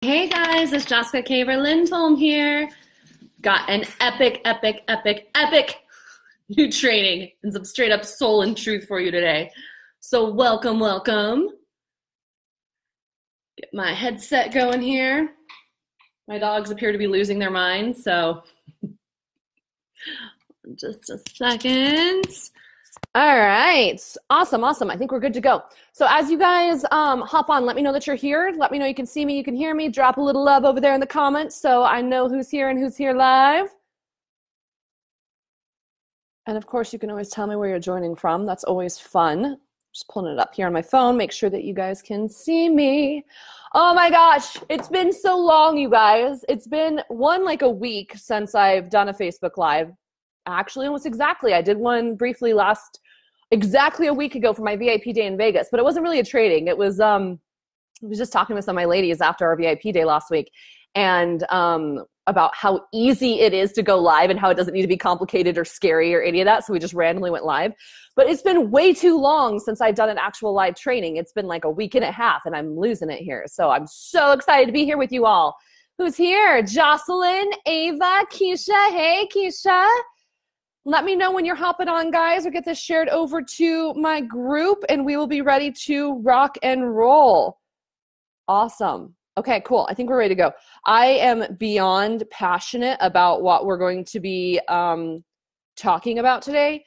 Hey guys, it's Jessica Caver Lindholm here. Got an epic new training and some straight up soul and truth for you today. So welcome. Get my headset going here. My dogs appear to be losing their minds, so just a second. All right, awesome. I think we're good to go. So as you guys hop on, let me know that you're here. Let me know you can see me, you can hear me. Drop a little love over there in the comments so I know who's here and who's here live. And of course, you can always tell me where you're joining from. That's always fun. Just pulling it up here on my phone, make sure that you guys can see me. Oh my gosh, it's been so long, you guys. It's been like a week since I've done a Facebook Live. Actually, almost exactly. I did one briefly exactly a week ago for my VIP day in Vegas, but it wasn't really a trading. It was, I was just talking with some of my ladies after our VIP day last week and about how easy it is to go live and how it doesn't need to be complicated or scary or any of that. So we just randomly went live. But it's been way too long since I've done an actual live training. It's been like a week and a half and I'm losing it here. So I'm so excited to be here with you all. Who's here? Jocelyn, Ava, Keisha. Hey, Keisha. Let me know when you're hopping on, guys, or get this shared over to my group, and we will be ready to rock and roll. Awesome. Okay, cool. I think we're ready to go. I am beyond passionate about what we're going to be talking about today.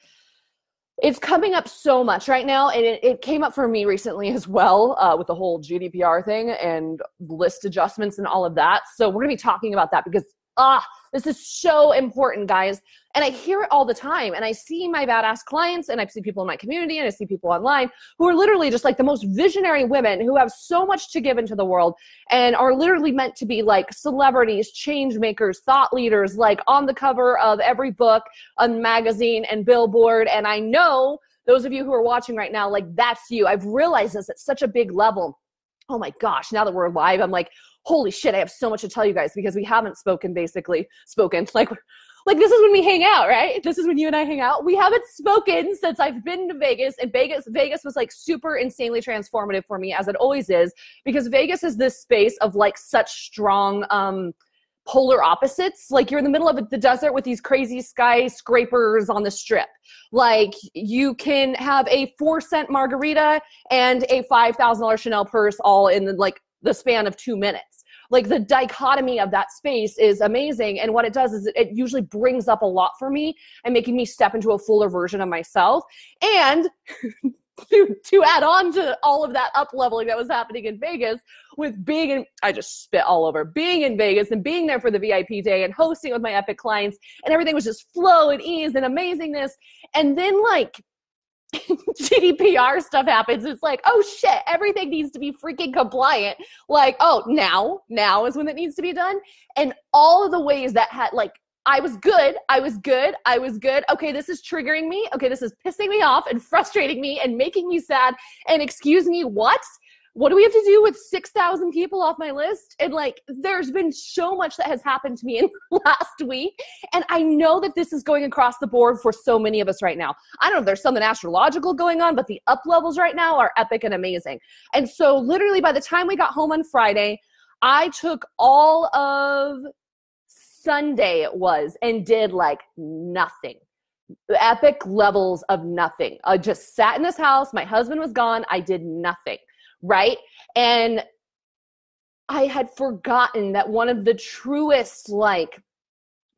It's coming up so much right now, and it came up for me recently as well with the whole GDPR thing and list adjustments and all of that. So we're going to be talking about that because this is so important, guys. And I hear it all the time. And I see my badass clients and I see people in my community and I see people online who are literally just like the most visionary women who have so much to give into the world and are literally meant to be like celebrities, change makers, thought leaders, like on the cover of every book, on magazine and billboard. And I know those of you who are watching right now, like that's you. I've realized this at such a big level. Oh my gosh, now that we're live, I'm like, holy shit, I have so much to tell you guys because we haven't spoken. Like this is when we hang out, right? This is when you and I hang out. We haven't spoken since I've been to Vegas, and Vegas was like super insanely transformative for me, as it always is, because Vegas is this space of like such strong polar opposites. Like you're in the middle of the desert with these crazy skyscrapers on the strip. Like you can have a 4-cent margarita and a $5,000 Chanel purse all in the span of 2 minutes. Like the dichotomy of that space is amazing. And what it does is it usually brings up a lot for me and making me step into a fuller version of myself. And to add on to all of that up leveling that was happening in Vegas with I just spit all over, being in Vegas and being there for the VIP day and hosting with my epic clients, and everything was just flow and ease and amazingness. And then like GDPR stuff happens. It's like, oh shit, everything needs to be freaking compliant. Like, oh, now is when it needs to be done. And all of the ways that had I was good. Okay, this is triggering me. Okay, this is pissing me off and frustrating me and making me sad. And excuse me, what? What do we have to do with 6,000 people off my list? And there's been so much that has happened to me in the last week. And I know that this is going across the board for so many of us right now. I don't know if there's something astrological going on, but the up levels right now are epic and amazing. And so literally by the time we got home on Friday, I took all of Sunday and did nothing. Epic levels of nothing. I just sat in this house. My husband was gone. I did nothing. Right? And I had forgotten that one of the truest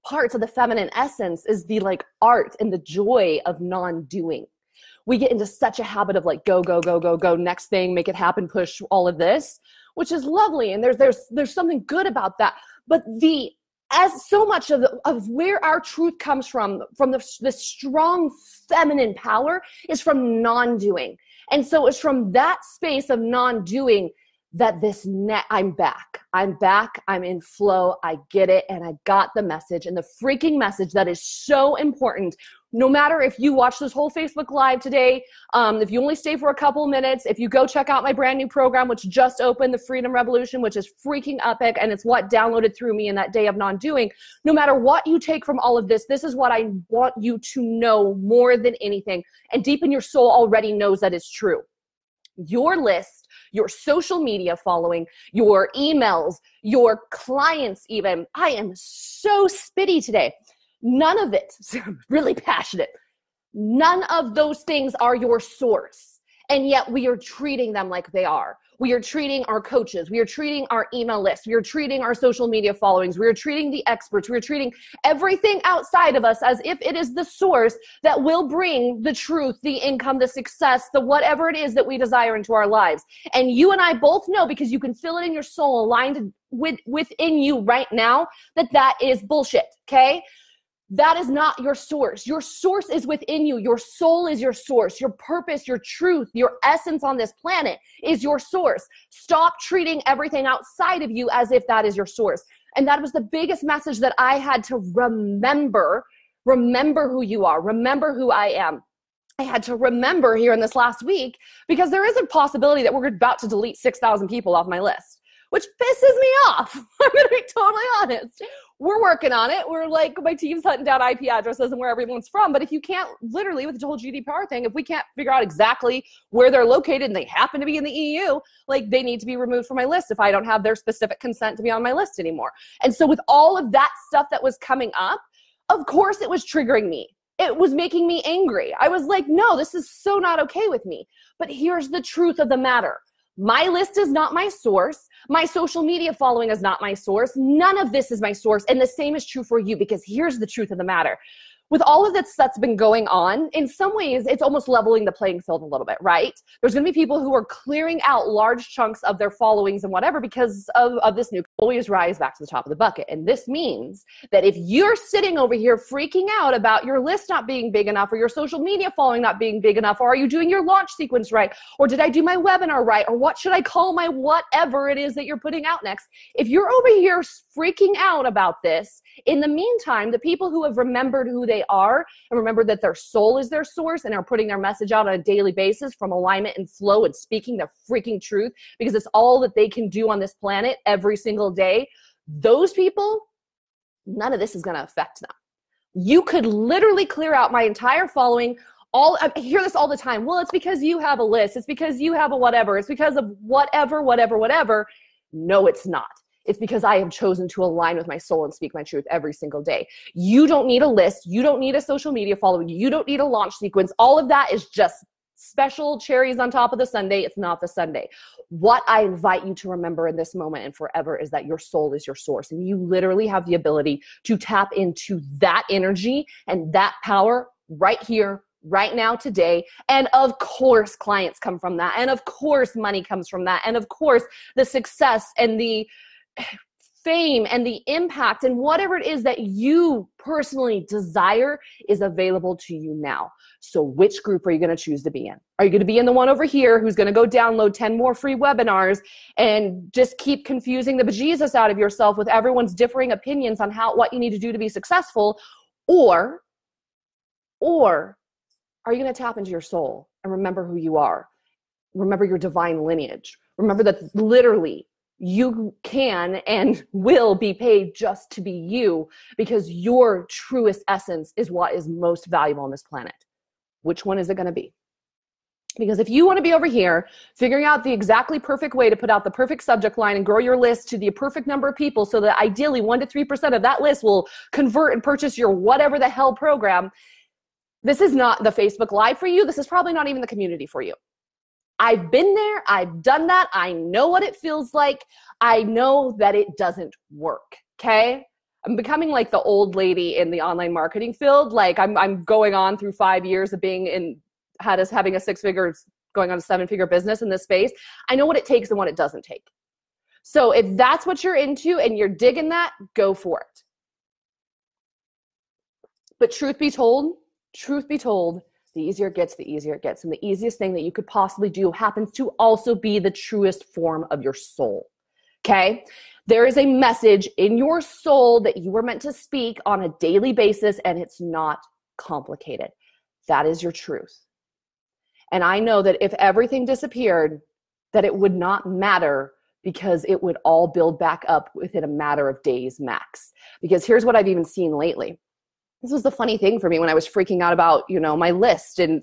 parts of the feminine essence is the art and the joy of non-doing. We get into such a habit of go, next thing, make it happen, push all of this, which is lovely. And there's something good about that. But as so much of where our truth comes from the strong feminine power is from non-doing. And so it's from that space of non-doing that I'm back, I'm in flow, I get it, and I got the message, and the freaking message that is so important. No matter if you watch this whole Facebook Live today, if you only stay for a couple minutes, if you go check out my brand new program, which just opened, the Freedom Revolution, which is freaking epic, and it's what downloaded through me in that day of non-doing. No matter what you take from all of this, this is what I want you to know more than anything, and deep in your soul already knows that it's true. Your list, your social media following, your emails, your clients even. I am so spitty today. None of it, I'm really passionate. None of those things are your source. And yet we are treating them like they are. We are treating our coaches. We are treating our email lists. We are treating our social media followings. We are treating the experts. We are treating everything outside of us as if it is the source that will bring the truth, the income, the success, the whatever it is that we desire into our lives. And you and I both know, because you can feel it in your soul aligned within you right now, that is bullshit, okay? That is not your source. Your source is within you. Your soul is your source. Your purpose, your truth, your essence on this planet is your source. Stop treating everything outside of you as if that is your source. And that was the biggest message that I had to remember. Remember who you are. Remember who I am. I had to remember here in this last week, because there is a possibility that we're about to delete 6,000 people off my list, which pisses me off. I'm going to be totally honest. We're working on it. We're like, my team's hunting down IP addresses and where everyone's from. But if you can't, literally with the whole GDPR thing, if we can't figure out exactly where they're located and they happen to be in the EU, like, they need to be removed from my list if I don't have their specific consent to be on my list anymore. And so with all of that stuff that was coming up, of course it was triggering me. It was making me angry. I was like, no, this is so not okay with me. But here's the truth of the matter. My list is not my source. My social media following is not my source. None of this is my source. And the same is true for you, because here's the truth of the matter. With all of this that's been going on, in some ways, it's almost leveling the playing field a little bit, right? There's going to be people who are clearing out large chunks of their followings and whatever because of this new always rise back to the top of the bucket. And this means that if you're sitting over here freaking out about your list not being big enough, or your social media following not being big enough, or are you doing your launch sequence right? Or did I do my webinar right? Or what should I call my whatever it is that you're putting out next? If you're over here freaking out about this, in the meantime, the people who have remembered who they are and remember that their soul is their source and are putting their message out on a daily basis from alignment and flow and speaking the freaking truth, because it's all that they can do on this planet every single day, those people, none of this is going to affect them. You could literally clear out my entire following. I hear this all the time. Well, it's because you have a list. It's because you have a whatever. It's because of whatever. No, it's not. It's because I have chosen to align with my soul and speak my truth every single day. You don't need a list. You don't need a social media following. You don't need a launch sequence. All of that is just special cherries on top of the sundae. It's not the sundae. What I invite you to remember in this moment and forever is that your soul is your source. And you literally have the ability to tap into that energy and that power right here, right now, today. And of course, clients come from that. And of course, money comes from that. And of course, the success and the fame and the impact and whatever it is that you personally desire is available to you now. So which group are you going to choose to be in? Are you going to be in the one over here who's going to go download 10 more free webinars and just keep confusing the bejesus out of yourself with everyone's differing opinions on what you need to do to be successful? Or are you going to tap into your soul and remember who you are? Remember your divine lineage. Remember that literally you can and will be paid just to be you, because your truest essence is what is most valuable on this planet. Which one is it going to be? Because if you want to be over here figuring out the exactly perfect way to put out the perfect subject line and grow your list to the perfect number of people so that ideally 1 to 3% of that list will convert and purchase your whatever the hell program, this is not the Facebook Live for you. This is probably not even the community for you. I've been there. I've done that. I know what it feels like. I know that it doesn't work. Okay. I'm becoming like the old lady in the online marketing field. Like I'm going on through 5 years of being having a 6-figure, going on a 7-figure business in this space. I know what it takes and what it doesn't take. So if that's what you're into and you're digging that, go for it. But truth be told, the easier it gets, the easier it gets. And the easiest thing that you could possibly do happens to also be the truest form of your soul. Okay? There is a message in your soul that you were meant to speak on a daily basis, and it's not complicated. That is your truth. And I know that if everything disappeared, that it would not matter, because it would all build back up within a matter of days max. Because here's what I've even seen lately. This was the funny thing for me when I was freaking out about, my list and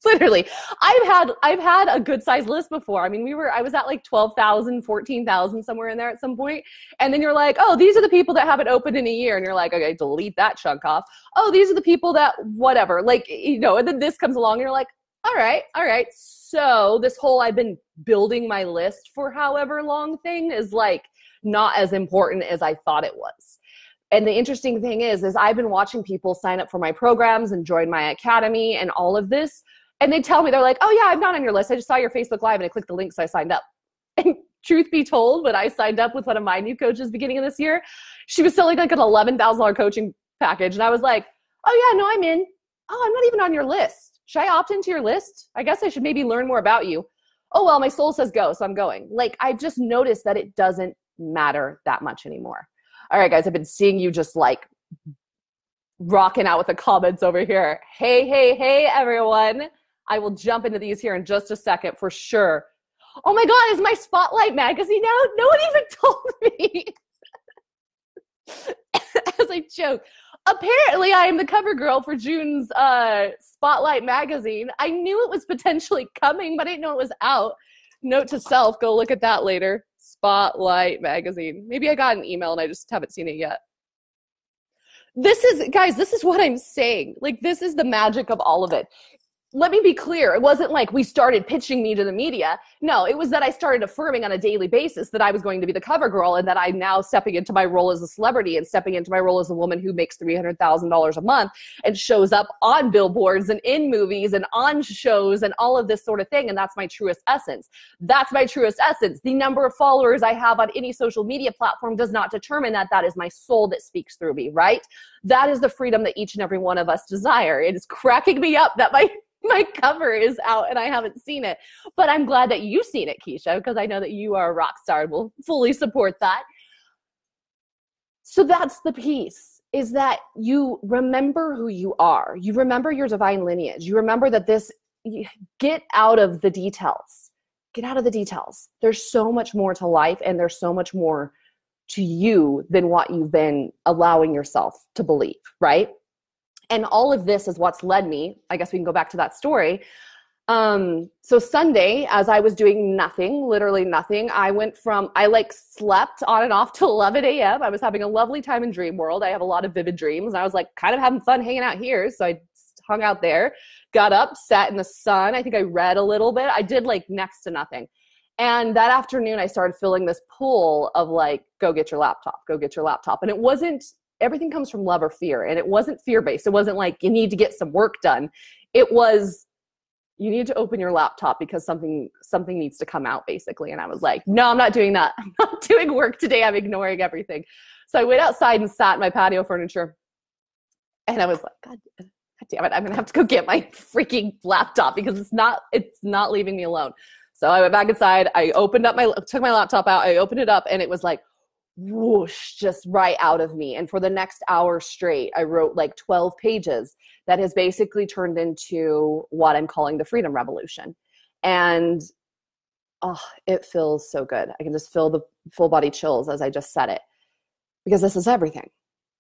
Literally. I've had a good sized list before. I mean, I was at like 12,000, 14,000 somewhere in there at some point. And then you're like, oh, these are the people that haven't opened in a year. And you're like, okay, delete that chunk off. Oh, these are the people that whatever, like, and then this comes along and you're like, all right. So this whole I've been building my list for however long thing is like not as important as I thought it was. And the interesting thing is I've been watching people sign up for my programs and join my academy and all of this. And they tell me, they're like, oh yeah, I'm not on your list. I just saw your Facebook Live and I clicked the link, so I signed up. And truth be told, when I signed up with one of my new coaches beginning of this year, she was selling like an $11,000 coaching package. And I was like, oh yeah, no, I'm in. Oh, I'm not even on your list. Should I opt into your list? I guess I should maybe learn more about you. Oh, well, my soul says go, so I'm going. Like, I've just noticed that it doesn't matter that much anymore. All right, guys, I've been seeing you just like rocking out with the comments over here. Hey, everyone. I will jump into these here in just a second for sure. Oh my God, is my Spotlight magazine out? No one even told me. As I joke. Apparently, I am the cover girl for June's Spotlight magazine. I knew it was potentially coming, but I didn't know it was out. Note to self, go look at that later. Spotlight magazine. Maybe I got an email and I just haven't seen it yet. This is what I'm saying. Like, this is the magic of all of it. Let me be clear. It wasn't like we started pitching me to the media. No, it was that I started affirming on a daily basis that I was going to be the cover girl and that I'm now stepping into my role as a celebrity and stepping into my role as a woman who makes $300,000 a month and shows up on billboards and in movies and on shows and all of this sort of thing. And that's my truest essence. That's my truest essence. The number of followers I have on any social media platform does not determine that. That is my soul that speaks through me, right? That is the freedom that each and every one of us desire. It is cracking me up that my cover is out and I haven't seen it. But I'm glad that you've seen it, Keisha, because I know that you are a rock star and will fully support that. So that's the piece, is that you remember who you are. You remember your divine lineage. You remember that get out of the details. Get out of the details. There's so much more to life and there's so much more to you than what you've been allowing yourself to believe, right? And all of this is what's led me, I guess we can go back to that story. So Sunday, as I was doing nothing, literally nothing, I slept on and off till 11 a.m. I was having a lovely time in dream world. I have a lot of vivid dreams. And I was like kind of having fun hanging out here. So I hung out there, got up, sat in the sun. I think I read a little bit. I did like next to nothing. And that afternoon, I started feeling this pull of like, go get your laptop. And it wasn't, everything comes from love or fear. And it wasn't fear-based. It wasn't like you need to get some work done. It was, you need to open your laptop because something needs to come out, basically. And I was like, no, I'm not doing that. I'm not doing work today. I'm ignoring everything. So I went outside and sat in my patio furniture. And I was like, God damn it. I'm going to have to go get my freaking laptop because it's not leaving me alone. So I went back inside. I took my laptop out. I opened it up and it was like, whoosh, just right out of me. And for the next hour straight, I wrote like 12 pages that has basically turned into what I'm calling the Freedom Revolution. And it feels so good. I can just feel the full body chills as I just said it, because this is everything.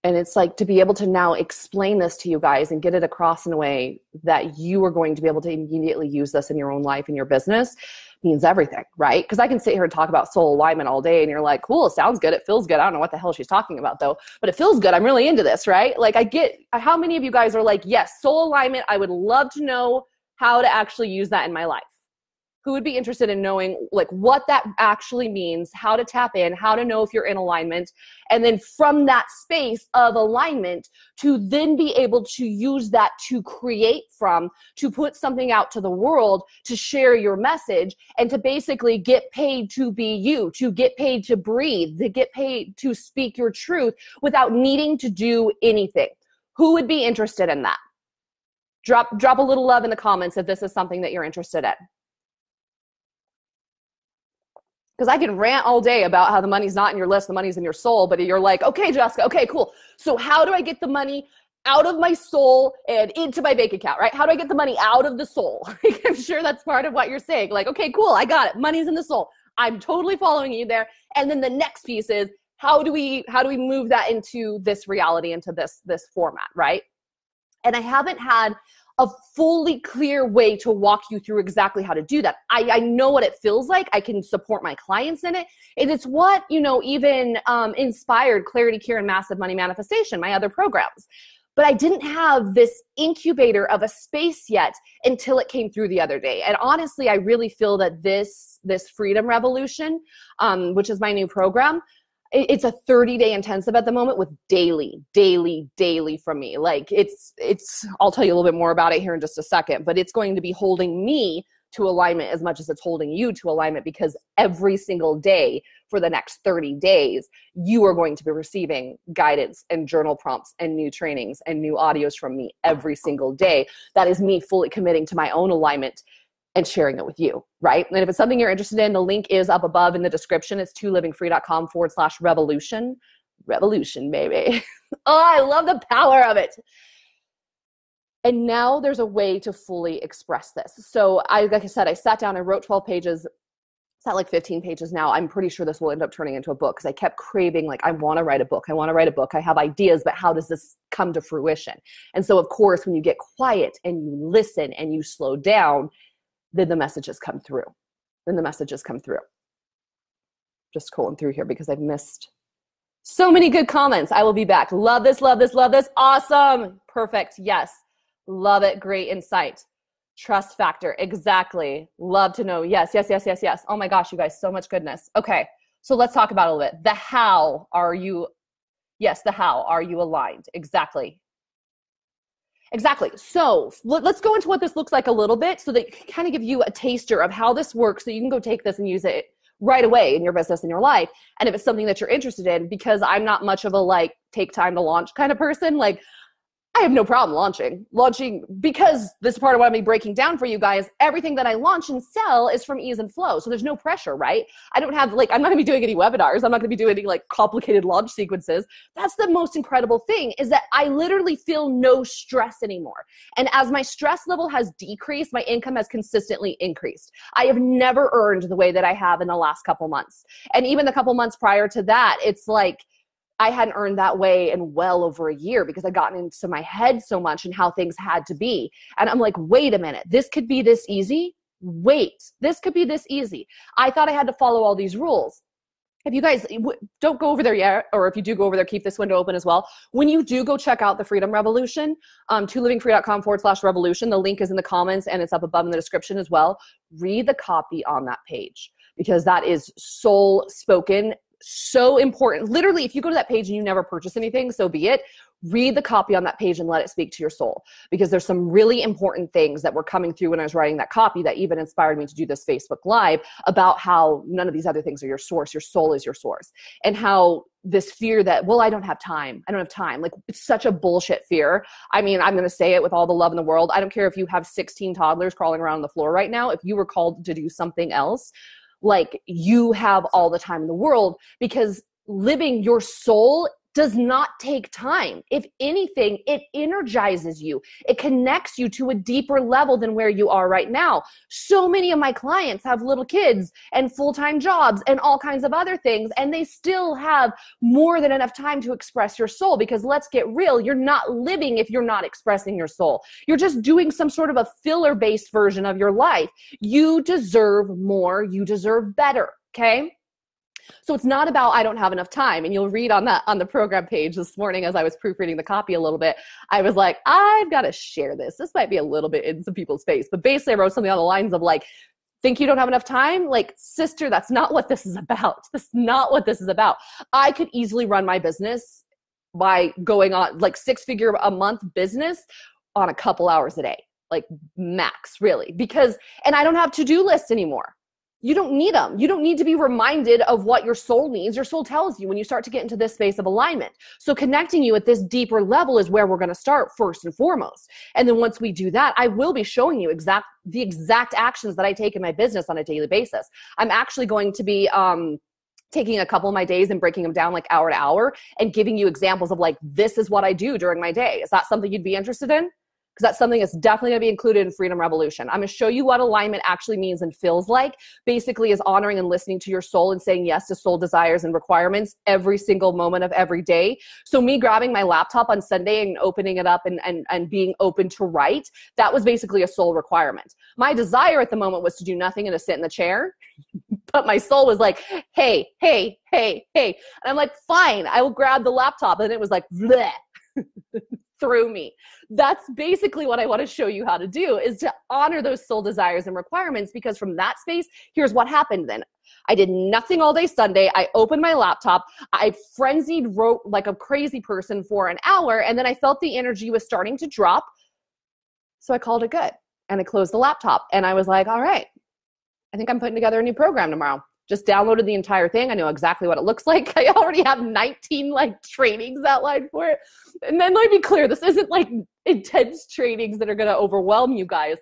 And it's like to be able to now explain this to you guys and get it across in a way that you are going to be able to immediately use this in your own life and your business means everything, right? Because I can sit here and talk about soul alignment all day and you're like, cool, it sounds good. It feels good. I don't know what the hell she's talking about though, but it feels good. I'm really into this, right? Like I get how many of you guys are like, yes, soul alignment. I would love to know how to actually use that in my life. Who would be interested in knowing like what that actually means, how to tap in, how to know if you're in alignment, and then from that space of alignment to then be able to use that to create from, to put something out to the world, to share your message, and to basically get paid to be you, to get paid to breathe, to get paid to speak your truth without needing to do anything. Who would be interested in that? Drop a little love in the comments if this is something that you're interested in. Because I can rant all day about how the money's not in your list, the money's in your soul, but you're like, okay, Jessica, okay, cool. So how do I get the money out of my soul and into my bank account, right? How do I get the money out of the soul? I'm sure that's part of what you're saying. Like, okay, cool, I got it. Money's in the soul. I'm totally following you there. And then the next piece is, how do we move that into this reality, into this format, right? And I haven't had a fully clear way to walk you through exactly how to do that. I know what it feels like. I can support my clients in it. And it's what, even inspired Clarity Cure and Massive Money Manifestation, my other programs. But I didn't have this incubator of a space yet until it came through the other day. And honestly, I really feel that this Freedom Revolution, which is my new program, it's a 30-day intensive at the moment with daily from me. Like it's, I'll tell you a little bit more about it here in just a second, but it's going to be holding me to alignment as much as it's holding you to alignment, because every single day for the next 30 days, you are going to be receiving guidance and journal prompts and new trainings and new audios from me every single day. That is me fully committing to my own alignment and sharing it with you, right? And if it's something you're interested in, the link is up above in the description. It's tolivingfree.com/revolution. Revolution, baby. Oh, I love the power of it. And now there's a way to fully express this. So like I said, I sat down, I wrote 12 pages. It's at like 15 pages now. I'm pretty sure this will end up turning into a book, because I kept craving, like, I want to write a book. I want to write a book. I have ideas, but how does this come to fruition? And so, of course, when you get quiet and you listen and you slow down, then the messages come through. Just scrolling through here because I've missed so many good comments. I will be back. Love this, love this, love this. Awesome. Perfect. Yes. Love it. Great insight. Trust factor. Exactly. Love to know. Yes. Oh my gosh, you guys, so much goodness. Okay. So let's talk about it a little bit. The how are you? Yes. The how are you aligned? Exactly. So let's go into what this looks like a little bit, so that it can kind of give you a taster of how this works, so you can go take this and use it right away in your business and your life. And if it's something that you're interested in, because I'm not much of a take time to launch kind of person, I have no problem launching, because this is part of what I'm going to be breaking down for you guys. Everything that I launch and sell is from ease and flow. So there's no pressure, right? I don't have I'm not going to be doing any webinars. I'm not going to be doing any complicated launch sequences. That's the most incredible thing, is that I literally feel no stress anymore. And as my stress level has decreased, my income has consistently increased. I have never earned the way that I have in the last couple months. And even the couple months prior to that, it's I hadn't earned that way in well over a year, because I'd gotten into my head so much and how things had to be. And I'm like, wait a minute, this could be this easy? This could be this easy. I thought I had to follow all these rules. If you guys don't go over there yet, or if you do go over there, keep this window open as well. When you do go check out the Freedom Revolution, tolivingfree.com/revolution, the link is in the comments and it's up above in the description as well. Read the copy on that page, because that is soul spoken. So important. Literally, if you go to that page and you never purchase anything, so be it. Read the copy on that page and let it speak to your soul, because there's some really important things that were coming through when I was writing that copy that even inspired me to do this Facebook Live, about how none of these other things are your source. Your soul is your source. And how this fear that, I don't have time. It's such a bullshit fear. I mean, I'm going to say it with all the love in the world. I don't care if you have 16 toddlers crawling around on the floor right now. If you were called to do something else, you have all the time in the world, because living your soul does not take time. If anything, it energizes you. It connects you to a deeper level than where you are right now. So many of my clients have little kids and full-time jobs and all kinds of other things, and they still have more than enough time to express your soul, because let's get real, you're not living if you're not expressing your soul. You're just doing some sort of a filler-based version of your life. You deserve more. You deserve better, okay? So it's not about, I don't have enough time. And you'll read on the program page this morning, as I was proofreading the copy a little bit, I was like, I've got to share this. This might be a little bit in some people's face, but basically I wrote something on the lines of think you don't have enough time? Sister, that's not what this is about. That's not what this is about. I could easily run my business by going on 6-figure a month business on a couple hours a day, max, really, and I don't have to-do lists anymore. You don't need them. You don't need to be reminded of what your soul needs. Your soul tells you when you start to get into this space of alignment. So connecting you at this deeper level is where we're going to start first and foremost. And then once we do that, I will be showing you the exact actions that I take in my business on a daily basis. I'm actually going to be taking a couple of my days and breaking them down hour to hour and giving you examples of this is what I do during my day. Is that something you'd be interested in? because that's something that's definitely going to be included in Freedom Revolution. I'm going to show you what alignment actually means and feels like. Basically is honoring and listening to your soul and saying yes to soul desires and requirements every single moment of every day. So me grabbing my laptop on Sunday and opening it up and being open to write, that was basically a soul requirement. My desire at the moment was to do nothing and to sit in the chair. But my soul was like, hey, hey, hey, hey. And I'm like, fine, I will grab the laptop. And it was like, bleh. Through me. That's basically what I want to show you how to do, is to honor those soul desires and requirements, because from that space, here's what happened then. I did nothing all day Sunday. I opened my laptop. I frenzied, wrote like a crazy person for an hour, and then I felt the energy was starting to drop. So I called it good and I closed the laptop and I was like, all right, I think I'm putting together a new program tomorrow. Just downloaded the entire thing. I know exactly what it looks like. I already have 19 like trainings outlined for it. And then let me be clear, this isn't like intense trainings that are going to overwhelm you guys.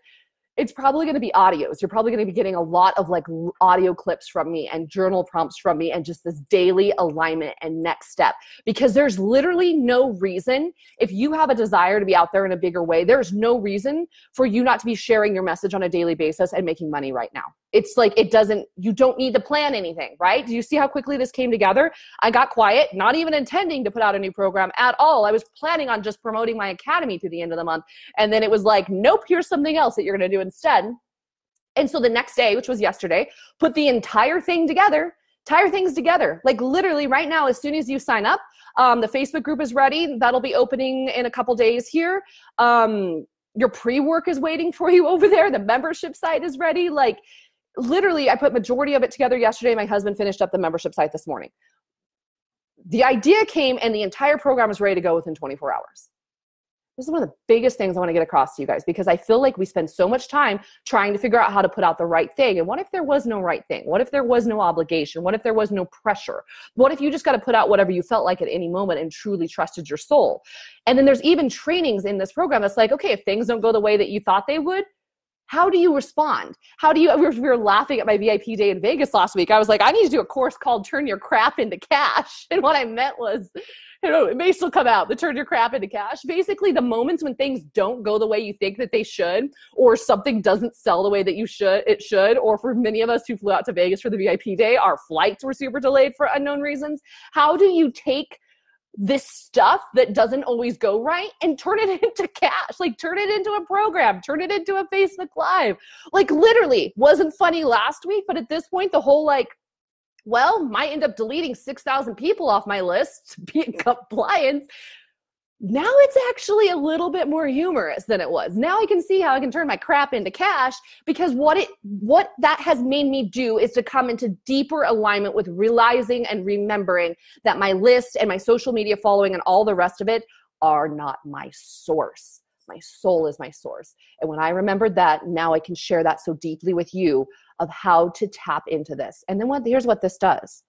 It's probably going to be audios. You're probably going to be getting a lot of like audio clips from me and journal prompts from me and just this daily alignment and next step. Because there's literally no reason, if you have a desire to be out there in a bigger way, there's no reason for you not to be sharing your message on a daily basis and making money right now. It's like, you don't need to plan anything, right? Do you see how quickly this came together? I got quiet, not even intending to put out a new program at all. I was planning on just promoting my academy to the end of the month. And then it was like, nope, here's something else that you're going to do instead. And so the next day, which was yesterday, put the entire things together. Like literally right now, as soon as you sign up, the Facebook group is ready. That'll be opening in a couple days here. Your pre-work is waiting for you over there. The membership site is ready. Like, literally, I put majority of it together yesterday. My husband finished up the membership site this morning. The idea came and the entire program is ready to go within 24 hours. This is one of the biggest things I want to get across to you guys, because I feel like we spend so much time trying to figure out how to put out the right thing. And what if there was no right thing? What if there was no obligation? What if there was no pressure? What if you just got to put out whatever you felt like at any moment and truly trusted your soul? And then there's even trainings in this program that's like, okay, if things don't go the way that you thought they would, how do you respond? We were laughing at my VIP day in Vegas last week. I was like, I need to do a course called Turn Your Crap into Cash. And what I meant was, it may still come out, the Turn Your Crap into Cash. Basically, the moments when things don't go the way you think that they should, or something doesn't sell the way that it should, or for many of us who flew out to Vegas for the VIP day, our flights were super delayed for unknown reasons. How do you take this stuff that doesn't always go right and turn it into cash? Like, turn it into a program, turn it into a Facebook Live. Like, literally, wasn't funny last week, but at this point, the whole like, well, might end up deleting 6,000 people off my list to be in compliance. Now it's actually a little bit more humorous than it was. Now I can see how I can turn my crap into cash, because what that has made me do is to come into deeper alignment with realizing and remembering that my list and my social media following and all the rest of it are not my source. My soul is my source. And when I remembered that, now I can share that so deeply with you of how to tap into this. And then here's what this does.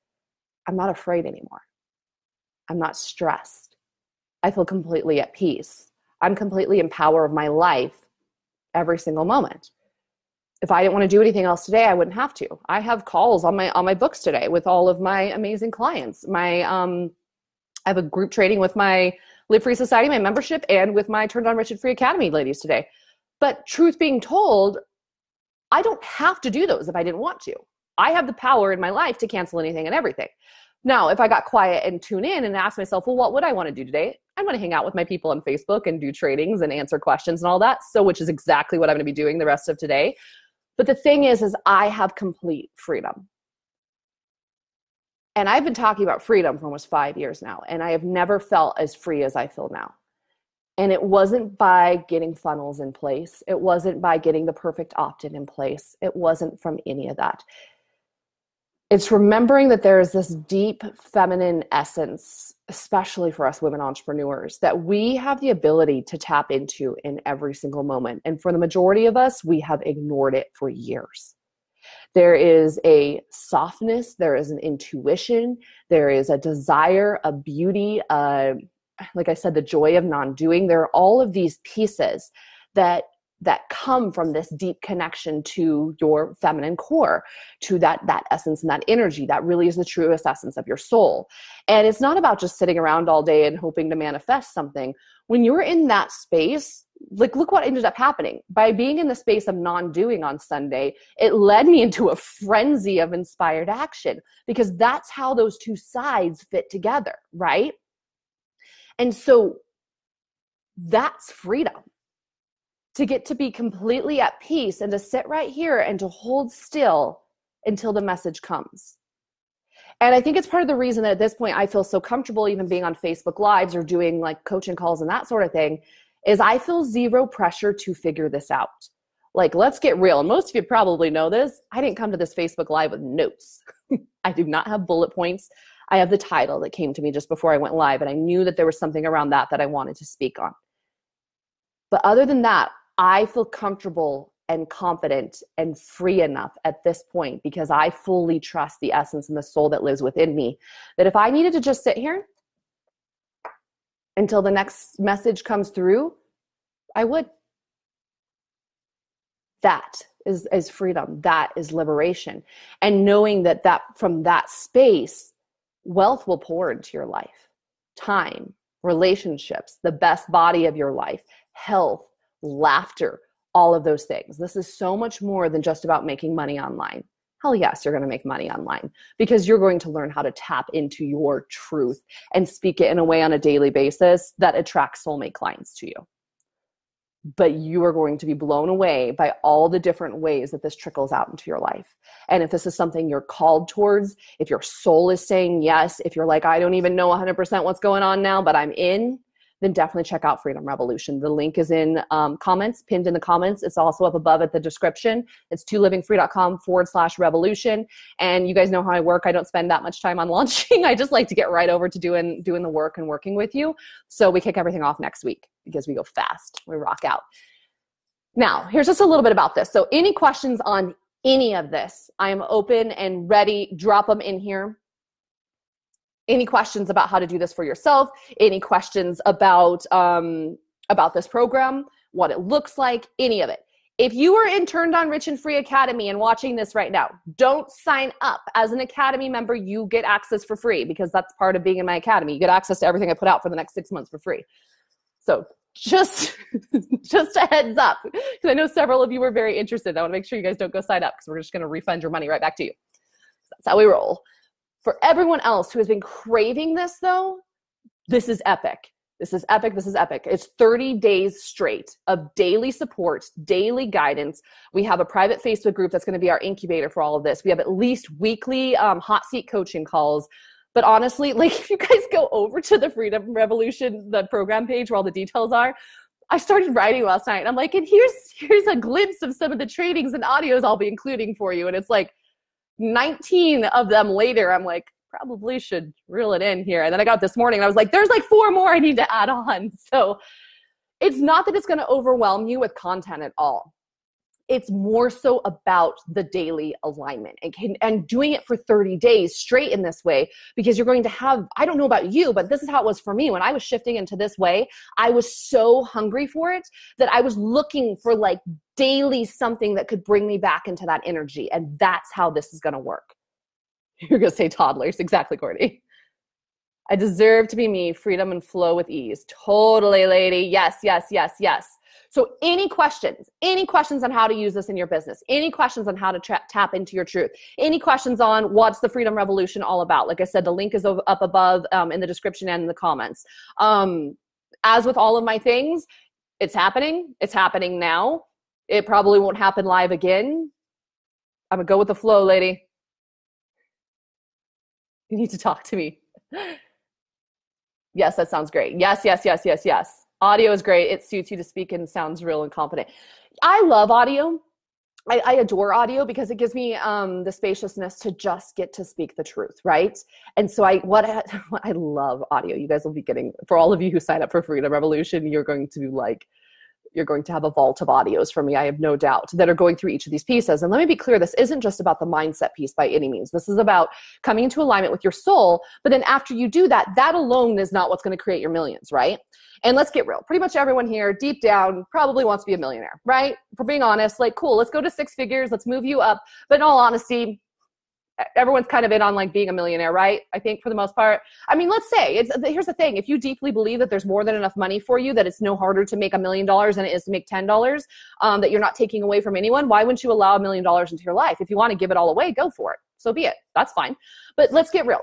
I'm not afraid anymore. I'm not stressed. I feel completely at peace. I'm completely in power of my life every single moment. If I didn't want to do anything else today, I wouldn't have to. I have calls on my books today with all of my amazing clients. I have a group training with my Live Free Society, my membership, and with my Turned On Rich and Free Academy ladies today. But truth being told, I don't have to do those if I didn't want to. I have the power in my life to cancel anything and everything. Now, if I got quiet and tune in and ask myself, well, what would I want to do today? I'm going to hang out with my people on Facebook and do trainings and answer questions and all that. So, which is exactly what I'm going to be doing the rest of today. But the thing is I have complete freedom. And I've been talking about freedom for almost 5 years now. And I have never felt as free as I feel now. And it wasn't by getting funnels in place. It wasn't by getting the perfect opt-in in place. It wasn't from any of that. It's remembering that there is this deep feminine essence, especially for us women entrepreneurs, that we have the ability to tap into in every single moment. And for the majority of us, we have ignored it for years. There is a softness, there is an intuition, there is a desire, a beauty, like I said, the joy of non-doing. There are all of these pieces that come from this deep connection to your feminine core, to that essence and that energy that really is the truest essence of your soul. And it's not about just sitting around all day and hoping to manifest something. When you're in that space, like, look what ended up happening. By being in the space of non-doing on Sunday, it led me into a frenzy of inspired action, because that's how those two sides fit together, right? And so that's freedom, to get to be completely at peace and to sit right here and to hold still until the message comes. And I think it's part of the reason that at this point I feel so comfortable even being on Facebook Lives or doing like coaching calls and that sort of thing, is I feel zero pressure to figure this out. Like, let's get real. And most of you probably know this. I didn't come to this Facebook Live with notes. I do not have bullet points. I have the title that came to me just before I went live, and I knew that there was something around that I wanted to speak on. But other than that, I feel comfortable and confident and free enough at this point, because I fully trust the essence and the soul that lives within me, that if I needed to just sit here until the next message comes through, I would. That is freedom. That is liberation. And knowing that from that space, wealth will pour into your life. Time, relationships, the best body of your life, health, laughter, all of those things. This is so much more than just about making money online. Hell yes, you're going to make money online, because you're going to learn how to tap into your truth and speak it in a way on a daily basis that attracts soulmate clients to you. But you are going to be blown away by all the different ways that this trickles out into your life. And if this is something you're called towards, if your soul is saying yes, if you're like, I don't even know 100% what's going on now, but I'm in, then definitely check out Freedom Revolution. The link is in comments, pinned in the comments. It's also up above at the description. It's tolivingfree.com/revolution. And you guys know how I work. I don't spend that much time on launching. I just like to get right over to doing the work and working with you. So we kick everything off next week because we go fast. We rock out. Now, here's just a little bit about this. So any questions on any of this, I am open and ready. Drop them in here. Any questions about how to do this for yourself? Any questions about this program, what it looks like, any of it. If you are in Turned On Rich and Free Academy and watching this right now, don't sign up. As an Academy member, you get access for free, because that's part of being in my Academy. You get access to everything I put out for the next 6 months for free. So just a heads up, because I know several of you were very interested. I want to make sure you guys don't go sign up, because we're just going to refund your money right back to you. That's how we roll. For everyone else who has been craving this, though, this is epic. This is epic. This is epic. It's 30 days straight of daily support, daily guidance. We have a private Facebook group that's going to be our incubator for all of this. We have at least weekly hot seat coaching calls. But honestly, like, if you guys go over to the Freedom Revolution, the program page where all the details are, I started writing last night. And I'm like, and here's a glimpse of some of the trainings and audios I'll be including for you. And it's like 19 of them later, I'm like, probably should reel it in here. And then I got this morning and I was like, there's like 4 more I need to add on. So it's not that it's going to overwhelm you with content at all. It's more so about the daily alignment and doing it for 30 days straight in this way, because you're going to have, I don't know about you, but this is how it was for me. When I was shifting into this way, I was so hungry for it that I was looking for like daily something that could bring me back into that energy. And that's how this is going to work. You're going to say toddlers. Exactly, Courtney. I deserve to be me, freedom and flow with ease. Totally, lady. Yes, yes, yes, yes. So any questions on how to use this in your business, any questions on how to tap into your truth, any questions on what's the Freedom Revolution all about? Like I said, the link is up above in the description and in the comments. As with all of my things, it's happening. It's happening now. It probably won't happen live again. I'm going to go with the flow, lady. You need to talk to me. Yes, that sounds great. Yes, yes, yes, yes, yes. Audio is great. It suits you to speak and sounds real and confident. I love audio. I adore audio because it gives me the spaciousness to just get to speak the truth, right? And so I love audio. You guys will be getting, for all of you who sign up for Freedom Revolution, you're going to have a vault of audios from me, I have no doubt, that are going through each of these pieces. And let me be clear, this isn't just about the mindset piece by any means. This is about coming into alignment with your soul. But then after you do that, that alone is not what's going to create your millions, right? And let's get real. Pretty much everyone here, deep down, probably wants to be a millionaire, right? For being honest, like, cool, let's go to 6 figures. Let's move you up. But in all honesty, everyone's kind of in on like being a millionaire, right? I think for the most part. I mean, let's say here's the thing. If you deeply believe that there's more than enough money for you, that it's no harder to make $1 million than it is to make $10, that you're not taking away from anyone, why wouldn't you allow $1 million into your life? If you want to give it all away, go for it. So be it. That's fine. But let's get real.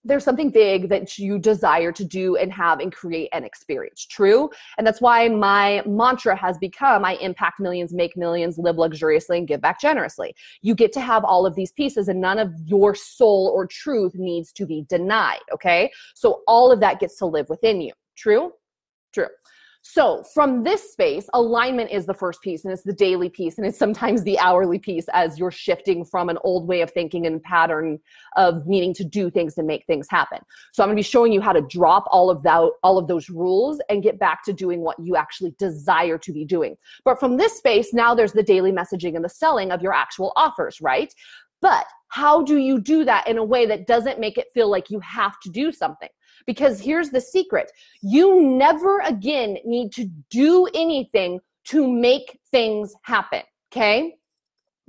There's something big that you desire to do and have and create and experience. True? And that's why my mantra has become, I impact millions, make millions, live luxuriously, and give back generously. You get to have all of these pieces, and none of your soul or truth needs to be denied, okay? So all of that gets to live within you. True? True. So from this space, alignment is the first piece, and it's the daily piece, and it's sometimes the hourly piece as you're shifting from an old way of thinking and pattern of needing to do things to make things happen. So I'm going to be showing you how to drop all of those rules and get back to doing what you actually desire to be doing. But from this space, now there's the daily messaging and the selling of your actual offers, right? But how do you do that in a way that doesn't make it feel like you have to do something? Because here's the secret. You never again need to do anything to make things happen, okay?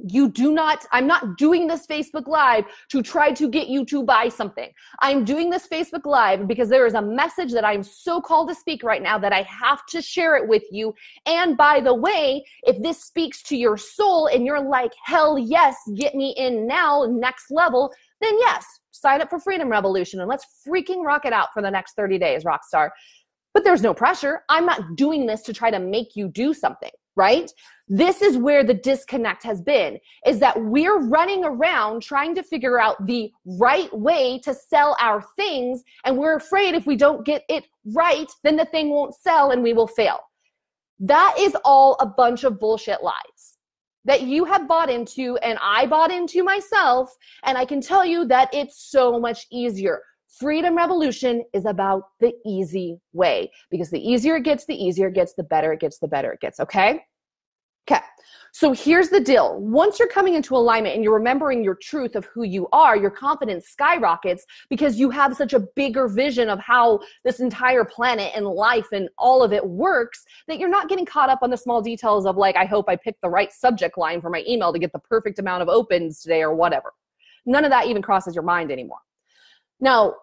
I'm not doing this Facebook Live to try to get you to buy something. I'm doing this Facebook Live because there is a message that I'm so called to speak right now that I have to share it with you. And by the way, if this speaks to your soul and you're like, hell yes, get me in now, next level, then yes, sign up for Freedom Revolution and let's freaking rock it out for the next 30 days, Rockstar. But there's no pressure. I'm not doing this to try to make you do something, right? This is where the disconnect has been, is that we're running around trying to figure out the right way to sell our things, and we're afraid if we don't get it right, then the thing won't sell and we will fail. That is all a bunch of bullshit lies that you have bought into, and I bought into myself, and I can tell you that it's so much easier. Freedom Revolution is about the easy way, because the easier it gets, the better it gets, the better it gets, okay? Okay, so here's the deal. Once you're coming into alignment and you're remembering your truth of who you are, your confidence skyrockets because you have such a bigger vision of how this entire planet and life and all of it works that you're not getting caught up on the small details of like, I hope I picked the right subject line for my email to get the perfect amount of opens today or whatever. None of that even crosses your mind anymore. Now,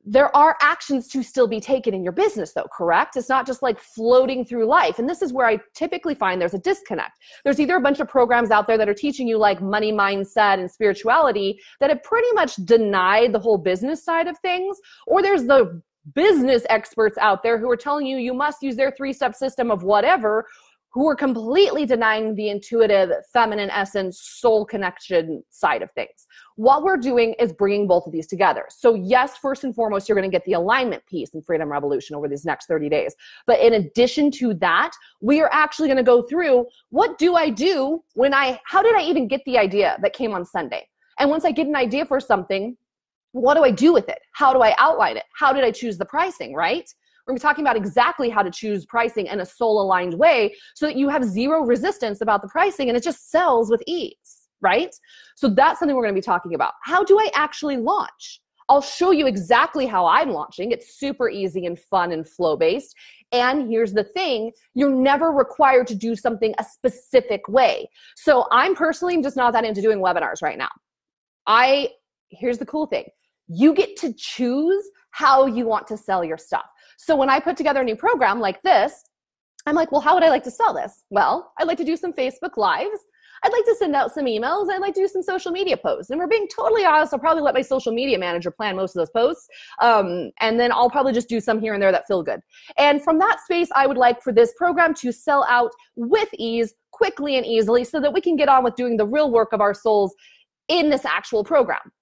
there are actions to still be taken in your business though, correct? It's not just like floating through life. And this is where I typically find there's a disconnect. There's either a bunch of programs out there that are teaching you like money mindset and spirituality that have pretty much denied the whole business side of things, or there's the business experts out there who are telling you you must use their 3-step system of whatever, who are completely denying the intuitive, feminine essence, soul connection side of things. What we're doing is bringing both of these together. So yes, first and foremost, you're going to get the alignment piece in Freedom Revolution over these next 30 days. But in addition to that, we are actually going to go through, what do I do how did I even get the idea that came on Sunday? And once I get an idea for something, what do I do with it? How do I outline it? How did I choose the pricing, right? We're going to be talking about exactly how to choose pricing in a soul-aligned way so that you have zero resistance about the pricing and it just sells with ease, right? So that's something we're going to be talking about. How do I actually launch? I'll show you exactly how I'm launching. It's super easy and fun and flow-based. And here's the thing, you're never required to do something a specific way. So I'm personally just not that into doing webinars right now. Here's the cool thing. You get to choose how you want to sell your stuff. So when I put together a new program like this, I'm like, well, how would I like to sell this? Well, I'd like to do some Facebook Lives. I'd like to send out some emails. I'd like to do some social media posts. And we're being totally honest, I'll probably let my social media manager plan most of those posts. And then I'll probably just do some here and there that feel good. And from that space, I would like for this program to sell out with ease, quickly and easily, so that we can get on with doing the real work of our souls in this actual program.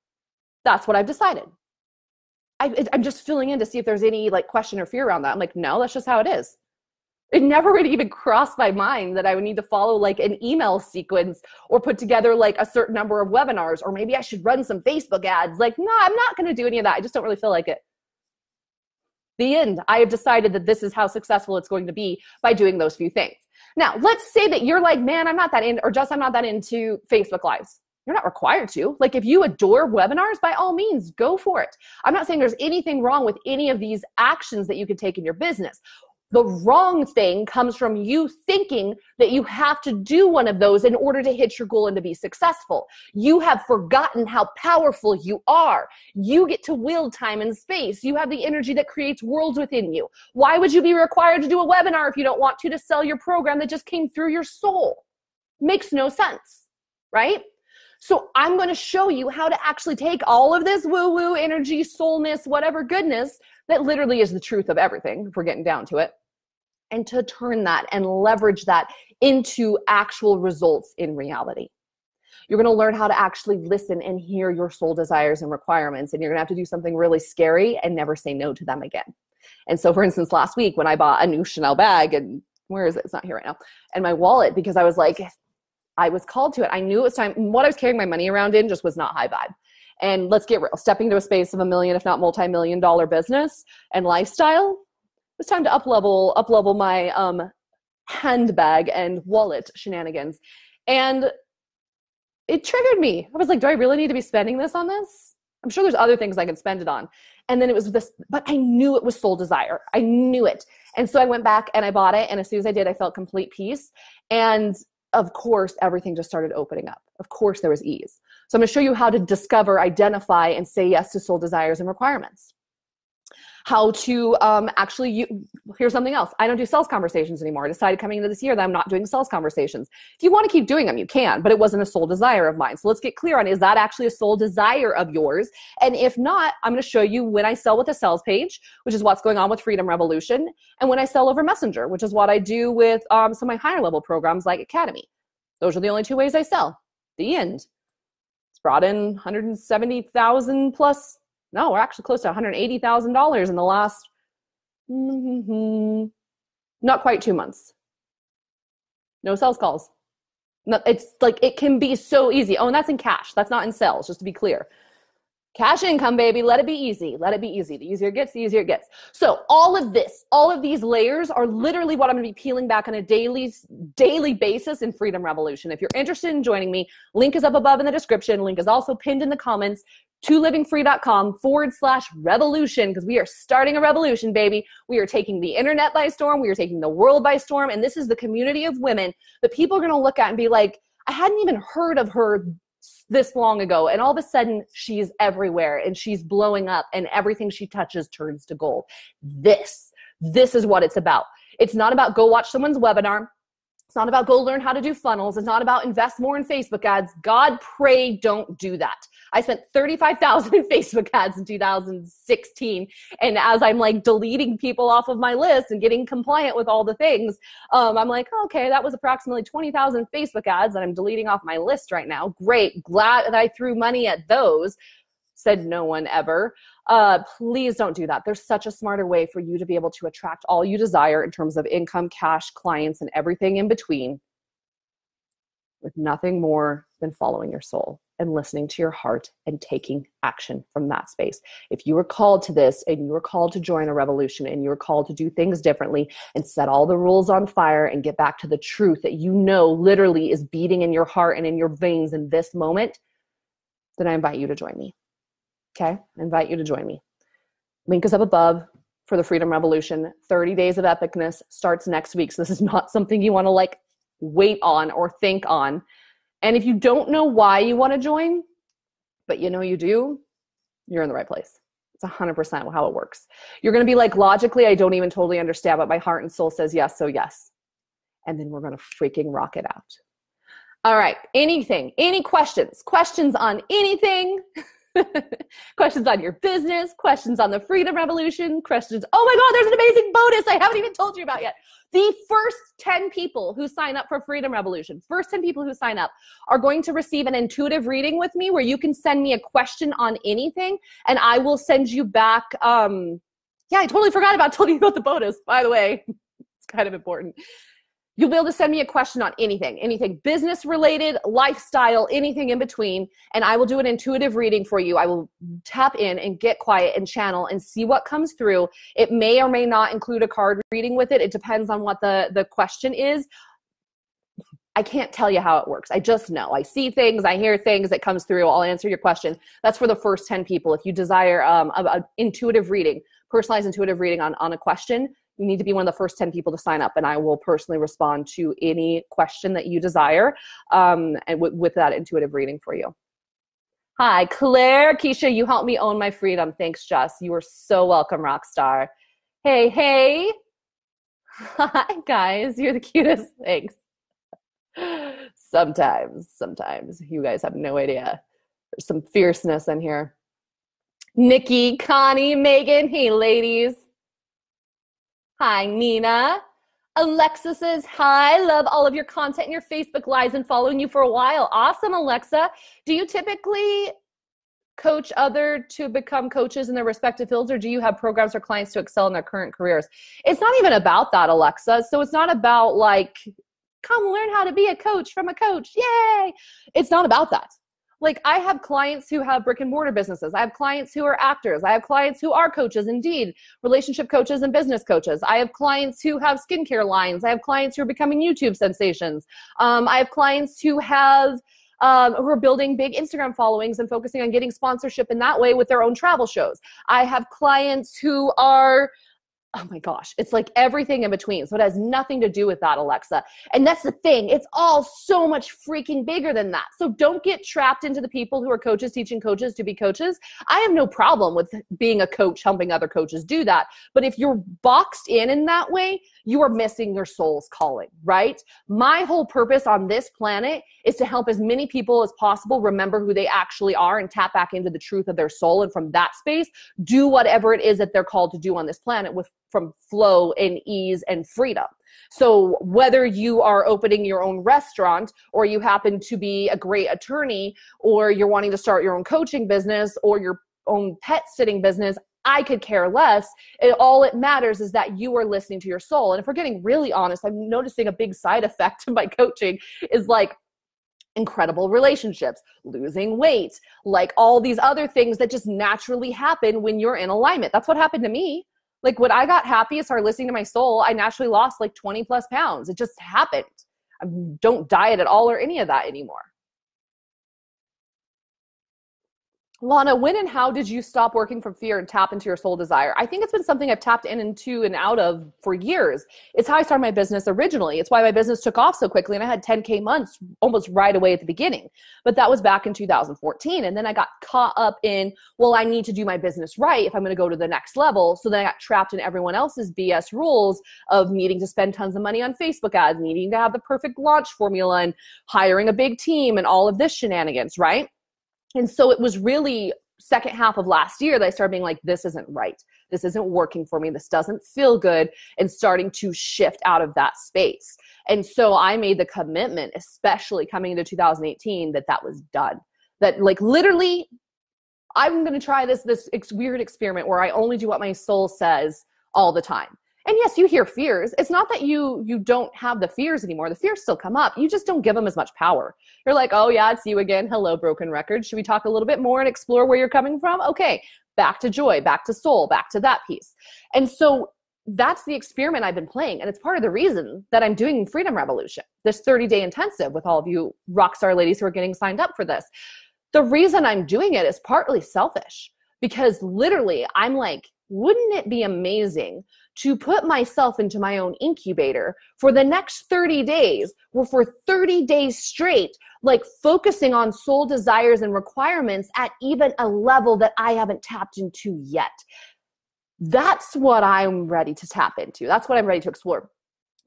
That's what I've decided. I'm just filling in to see if there's any like question or fear around that. I'm like, no, that's just how it is. It never really even crossed my mind that I would need to follow like an email sequence or put together like a certain number of webinars, or maybe I should run some Facebook ads. Like, no, I'm not going to do any of that. I just don't really feel like it. The end. I have decided that this is how successful it's going to be by doing those few things. Now, let's say that you're like, man, I'm not that into, or just I'm not that into Facebook Lives. You're not required to. Like if you adore webinars, by all means, go for it. I'm not saying there's anything wrong with any of these actions that you could take in your business. The wrong thing comes from you thinking that you have to do one of those in order to hit your goal and to be successful. You have forgotten how powerful you are. You get to wield time and space. You have the energy that creates worlds within you. Why would you be required to do a webinar if you don't want to sell your program that just came through your soul? Makes no sense, right? So I'm going to show you how to actually take all of this woo-woo energy, soulness, whatever goodness that literally is the truth of everything, if we're getting down to it, and to turn that and leverage that into actual results in reality. You're going to learn how to actually listen and hear your soul desires and requirements, and you're going to have to do something really scary and never say no to them again. And so, for instance, last week when I bought a new Chanel bag, and where is it? It's not here right now. And my wallet, because I was like, I was called to it. I knew it was time. What I was carrying my money around in just was not high vibe. And let's get real. Stepping to a space of $1 million, if not multi-million-dollar business and lifestyle, it was time to up-level my handbag and wallet shenanigans. And it triggered me. I was like, do I really need to be spending this on this? I'm sure there's other things I could spend it on. And then it was this, but I knew it was soul desire. I knew it. And so I went back and I bought it. And as soon as I did, I felt complete peace. And of course, everything just started opening up. Of course, there was ease. So I'm going to show you how to discover, identify, and say yes to soul desires and requirements. How to here's something else. I don't do sales conversations anymore. I decided coming into this year that I'm not doing sales conversations. If you want to keep doing them, you can, but it wasn't a soul desire of mine. So let's get clear on, is that actually a soul desire of yours? And if not, I'm going to show you when I sell with a sales page, which is what's going on with Freedom Revolution, and when I sell over Messenger, which is what I do with some of my higher level programs like Academy. Those are the only two ways I sell. The end. It's brought in $170,000 plus. No, we're actually close to $180,000 in the last, not quite 2 months. No sales calls. No, it's like, it can be so easy. Oh, and that's in cash. That's not in sales, just to be clear. Cash income, baby. Let it be easy. Let it be easy. The easier it gets, the easier it gets. So all of this, all of these layers are literally what I'm going to be peeling back on a daily basis in Freedom Revolution. If you're interested in joining me, link is up above in the description. Link is also pinned in the comments to livingfree.com/revolution, because we are starting a revolution, baby. We are taking the internet by storm. We are taking the world by storm. And this is the community of women that people are going to look at and be like, I hadn't even heard of her this long ago, and all of a sudden she's everywhere and she's blowing up and everything she touches turns to gold. This is what it's about. It's not about go watch someone's webinar. It's not about go learn how to do funnels. It's not about invest more in Facebook ads. God, pray don't do that. I spent $35,000 in Facebook ads in 2016. And as I'm like deleting people off of my list and getting compliant with all the things, I'm like, okay, that was approximately 20,000 Facebook ads that I'm deleting off my list right now. Great. Glad that I threw money at those. Said no one ever. Please don't do that. There's such a smarter way for you to be able to attract all you desire in terms of income, cash, clients, and everything in between, with nothing more than following your soul and listening to your heart and taking action from that space. If you were called to this and you were called to join a revolution and you were called to do things differently and set all the rules on fire and get back to the truth that you know literally is beating in your heart and in your veins in this moment, then I invite you to join me. Okay, I invite you to join me. Link is up above for the Freedom Revolution. 30 days of epicness starts next week. So this is not something you want to like wait on or think on. And if you don't know why you want to join, but you know you do, you're in the right place. It's 100% how it works. You're going to be like, logically, I don't even totally understand, but my heart and soul says yes, so yes. And then we're going to freaking rock it out. All right, anything, any questions? Questions on anything? Questions on your business, questions on the Freedom Revolution, questions. Oh my God, there's an amazing bonus I haven't even told you about yet. The first 10 people who sign up for Freedom Revolution, first 10 people who sign up are going to receive an intuitive reading with me where you can send me a question on anything and I will send you back. I totally forgot about telling you about the bonus, by the way. It's kind of important. You'll be able to send me a question on anything business related, lifestyle, anything in between, and I will do an intuitive reading for you. I will tap in and get quiet and channel and see what comes through. It may or may not include a card reading with it. It depends on what the question is. I can't tell you how it works. I just know. I see things, I hear things that comes through. I'll answer your question. That's for the first 10 people. If you desire an intuitive reading, personalized intuitive reading on a question, you need to be one of the first 10 people to sign up, and I will personally respond to any question that you desire, and with that intuitive reading for you. Hi, Claire. Keisha, you helped me own my freedom. Thanks, Jess. You are so welcome, Rockstar. Hey. Hi, guys. You're the cutest. Thanks. Sometimes. You guys have no idea. There's some fierceness in here. Nikki, Connie, Megan. Hey, ladies. Hi, Nina. Alexa says, hi, love all of your content and your Facebook Lives and following you for a while. Awesome, Alexa. Do you typically coach other to become coaches in their respective fields, or do you have programs for clients to excel in their current careers? It's not even about that, Alexa. So it's not about like, come learn how to be a coach from a coach. Yay. It's not about that. Like, I have clients who have brick and mortar businesses. I have clients who are actors. I have clients who are coaches, indeed, relationship coaches and business coaches. I have clients who have skincare lines. I have clients who are becoming YouTube sensations. I have clients who are building big Instagram followings and focusing on getting sponsorship in that way with their own travel shows. I have clients who are, oh my gosh, it's like everything in between. So it has nothing to do with that, Alexa. And that's the thing. It's all so much freaking bigger than that. So don't get trapped into the people who are coaches teaching coaches to be coaches. I have no problem with being a coach, helping other coaches do that. But if you're boxed in that way, you are missing your soul's calling, right? My whole purpose on this planet is to help as many people as possible remember who they actually are and tap back into the truth of their soul. And from that space, do whatever it is that they're called to do on this planet from flow and ease and freedom. So whether you are opening your own restaurant, or you happen to be a great attorney, or you're wanting to start your own coaching business or your own pet sitting business, I could care less. All it matters is that you are listening to your soul. And if we're getting really honest, I'm noticing a big side effect of my coaching is like incredible relationships, losing weight, like all these other things that just naturally happen when you're in alignment. That's what happened to me. Like, when I got happy and started listening to my soul, I naturally lost like 20 plus pounds. It just happened. I don't diet at all or any of that anymore. Lana, when and how did you stop working from fear and tap into your soul desire? I think it's been something I've tapped into and out of for years. It's how I started my business originally. It's why my business took off so quickly, and I had 10K months almost right away at the beginning. But that was back in 2014. And then I got caught up in, well, I need to do my business right if I'm going to go to the next level. So then I got trapped in everyone else's BS rules of needing to spend tons of money on Facebook ads, needing to have the perfect launch formula, and hiring a big team and all of this shenanigans, right? And so it was really second half of last year that I started being like, this isn't right. This isn't working for me. This doesn't feel good, and starting to shift out of that space. And so I made the commitment, especially coming into 2018, that was done. That like literally, I'm going to try this weird experiment where I only do what my soul says all the time. And yes, you hear fears. It's not that you don't have the fears anymore. The fears still come up. You just don't give them as much power. You're like, oh yeah, it's you again. Hello, broken record. Should we talk a little bit more and explore where you're coming from? Okay, back to joy, back to soul, back to that piece. And so that's the experiment I've been playing. And it's part of the reason that I'm doing Freedom Revolution, this 30-day intensive with all of you rockstar ladies who are getting signed up for this. The reason I'm doing it is partly selfish, because literally I'm like, wouldn't it be amazing to put myself into my own incubator for the next 30 days, or for 30 days straight, like focusing on soul desires and requirements at even a level that I haven't tapped into yet. That's what I'm ready to tap into. That's what I'm ready to explore.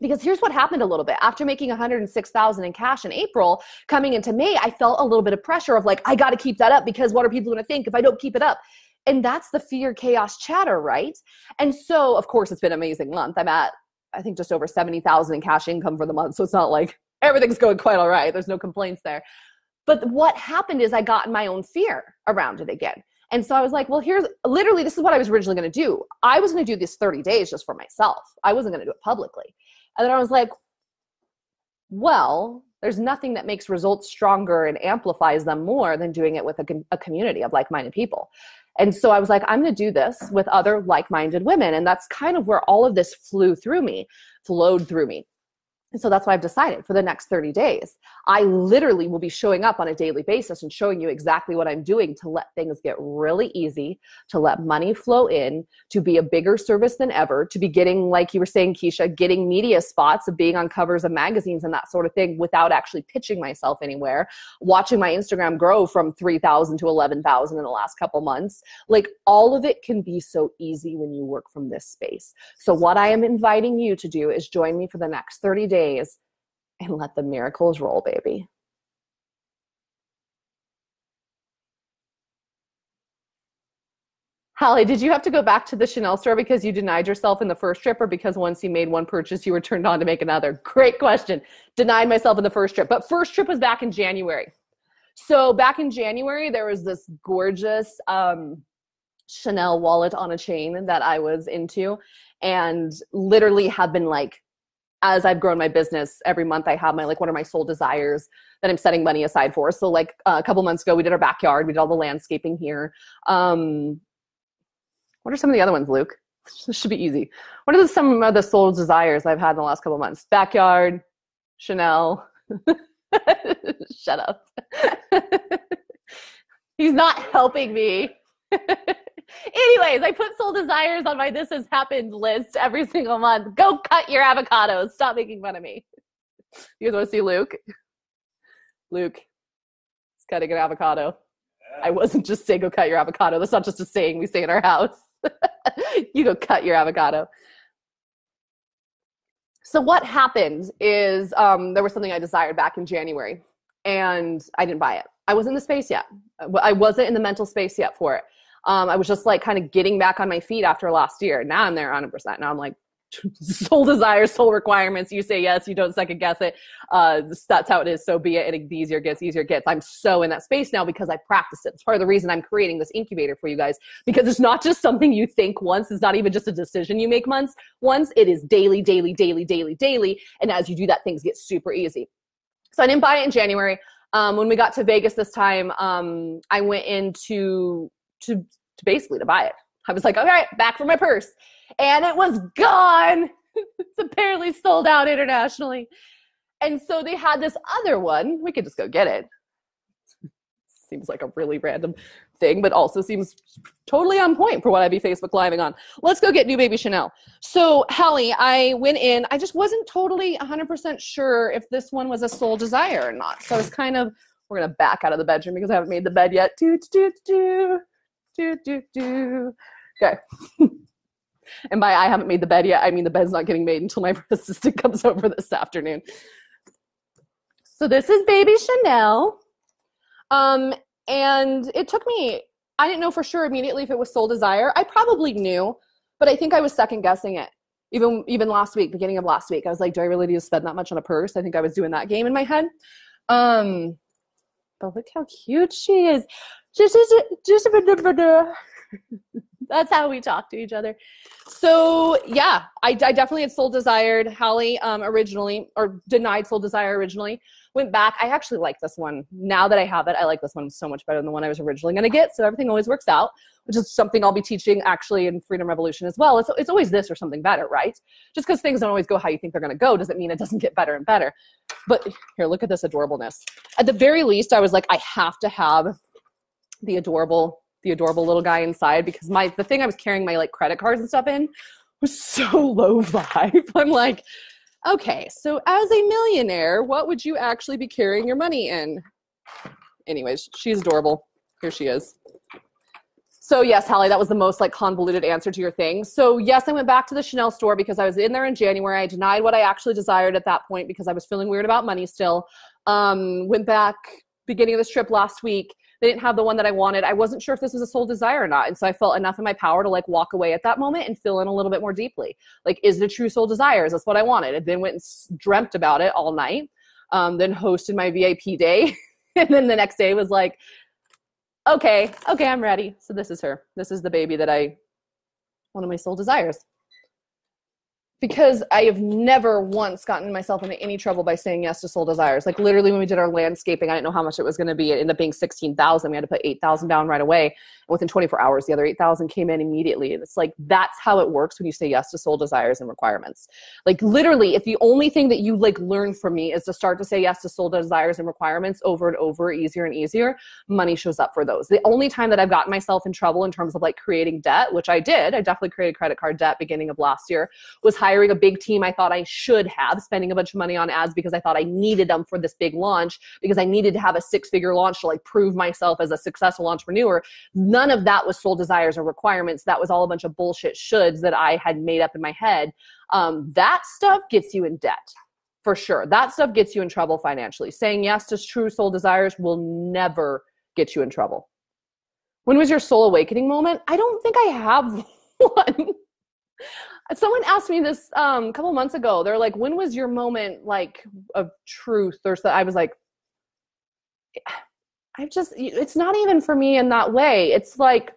Because here's what happened a little bit. After making $106,000 in cash in April, coming into May, I felt a little bit of pressure of like, I got to keep that up, because what are people going to think if I don't keep it up? And that's the fear, chaos, chatter, right? And so, of course, it's been an amazing month. I'm at, I think, just over 70,000 in cash income for the month. So it's not like everything's going quite all right. There's no complaints there. But what happened is I got in my own fear around it again. And so I was like, well, this is what I was originally going to do. I was going to do this 30 days just for myself. I wasn't going to do it publicly. And then I was like, well, there's nothing that makes results stronger and amplifies them more than doing it with a community of like-minded people. And so I was like, I'm going to do this with other like-minded women. And that's kind of where all of this flowed through me. And so that's why I've decided for the next 30 days, I literally will be showing up on a daily basis and showing you exactly what I'm doing to let things get really easy, to let money flow in, to be a bigger service than ever, to be getting, like you were saying, Keisha, getting media spots of being on covers of magazines and that sort of thing without actually pitching myself anywhere, watching my Instagram grow from 3,000 to 11,000 in the last couple months. Like, all of it can be so easy when you work from this space. So what I am inviting you to do is join me for the next 30 days and let the miracles roll, baby. Holly, did you have to go back to the Chanel store because you denied yourself in the first trip, or because once you made one purchase, you were turned on to make another? Great question. Denied myself in the first trip, but first trip was back in January. So back in January, there was this gorgeous Chanel wallet on a chain that I was into, and literally have been like, as I've grown my business, every month I have my, like, what are my soul desires that I'm setting money aside for. So like a couple months ago, we did our backyard. We did all the landscaping here. What are some of the other ones, Luke? This should be easy. What are some of the soul desires I've had in the last couple of months? Backyard, Chanel. Shut up. He's not helping me. Anyways, I put soul desires on my This Has Happened list every single month. Go cut your avocados. Stop making fun of me. You guys want to see Luke? Luke is cutting an avocado. I wasn't just saying go cut your avocado. That's not just a saying we say in our house. You go cut your avocado. So what happened is there was something I desired back in January, and I didn't buy it. I wasn't in the space yet. I wasn't in the mental space yet for it. I was just like kind of getting back on my feet after last year. Now I'm there 100%. Now I'm like, soul desires, soul requirements. You say yes, you don't second guess it. That's how it is. So be it. And the easier it gets, easier it gets. I'm so in that space now because I practice it. It's part of the reason I'm creating this incubator for you guys, because it's not just something you think once. It's not even just a decision you make once. It is daily, daily, daily, daily, daily. And as you do that, things get super easy. So I didn't buy it in January. When we got to Vegas this time, I went in to basically to buy it. I was like, all right, back for my purse. And it was gone. It's apparently sold out internationally. And so they had this other one. We could just go get it. Seems like a really random thing, but also seems totally on point for what I'd be Facebook living on. Let's go get new baby Chanel. So Hallie, I went in. I just wasn't totally 100% sure if this one was a soul desire or not. So I was kind of, we're going to back out of the bedroom because I haven't made the bed yet. Okay. And by I haven't made the bed yet, I mean the bed's not getting made until my assistant comes over this afternoon. So this is baby Chanel. And it took me, I didn't know for sure immediately if it was soul desire. I probably knew, but I think I was second guessing it. Even last week, beginning of last week, I was like, do I really need to spend that much on a purse? I think I was doing that game in my head. But look how cute she is. That's how we talk to each other. So yeah, I definitely had soul desired Hallie originally, or denied soul desire originally. Went back. I actually like this one. Now that I have it, I like this one so much better than the one I was originally going to get. So everything always works out, which is something I'll be teaching actually in Freedom Revolution as well. It's always this or something better, right? Just because things don't always go how you think they're going to go doesn't mean it doesn't get better and better. But here, look at this adorableness. At the very least, I was like, I have to have the adorable little guy inside, because the thing I was carrying my like credit cards and stuff in was so low vibe. I'm like, okay, so as a millionaire, what would you actually be carrying your money in? Anyways, she's adorable. Here she is. So yes, Hallie, that was the most like convoluted answer to your thing. So yes, I went back to the Chanel store because I was in there in January. I denied what I actually desired at that point because I was feeling weird about money still. Went back beginning of this trip last week. They didn't have the one that I wanted. I wasn't sure if this was a soul desire or not. And so I felt enough in my power to like walk away at that moment and fill in a little bit more deeply. Like, is it a true soul desire? Is this what I wanted? And then went and dreamt about it all night. Then hosted my VIP day. And then the next day was like, okay, I'm ready. So this is her. This is the baby that one of my soul desires. because I have never once gotten myself into any trouble by saying yes to Soul Desires. Like literally when we did our landscaping, I didn't know how much it was going to be. It ended up being $16,000. We had to put $8,000 down right away. And within 24 hours, the other $8,000 came in immediately. And it's like, that's how it works when you say yes to Soul Desires and requirements. Like literally, if the only thing that you like learn from me is to start to say yes to Soul Desires and requirements over and over, easier and easier, money shows up for those. The only time that I've gotten myself in trouble in terms of like creating debt, which I did, I definitely created credit card debt beginning of last year, was hiring a big team I thought I should have, spending a bunch of money on ads because I thought I needed them for this big launch, because I needed to have a 6-figure launch to like prove myself as a successful entrepreneur. None of that was Soul Desires or requirements. That was all a bunch of bullshit shoulds that I had made up in my head. That stuff gets you in debt. For sure. That stuff gets you in trouble financially. Saying yes to true Soul Desires will never get you in trouble. When was your soul awakening moment? I don't think I have one. Someone asked me this a couple months ago. They're like, when was your moment like of truth? Or so I was like, it's not even for me in that way. It's like,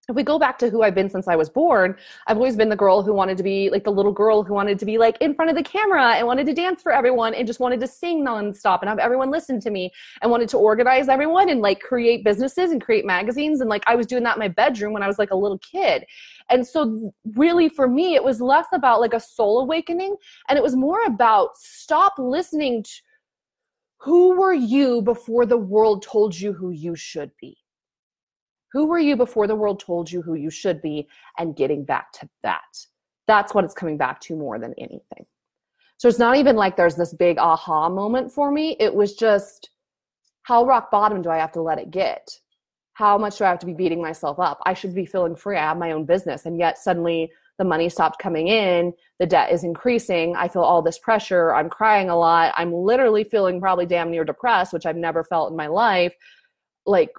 if we go back to who I've been since I was born, I've always been the girl who wanted to be like the little girl who wanted to be like in front of the camera and wanted to dance for everyone and just wanted to sing nonstop and have everyone listen to me and wanted to organize everyone and like create businesses and create magazines. And like I was doing that in my bedroom when I was like a little kid. And so really for me, it was less about like a soul awakening, and it was more about stop listening to who were you before the world told you who you should be. Who were you before the world told you who you should be, and getting back to that. That's what it's coming back to more than anything. So it's not even like there's this big aha moment for me. It was just, how rock bottom do I have to let it get? How much do I have to be beating myself up? I should be feeling free. I have my own business. And yet suddenly the money stopped coming in. The debt is increasing. I feel all this pressure. I'm crying a lot. I'm literally feeling probably damn near depressed, which I've never felt in my life. Like,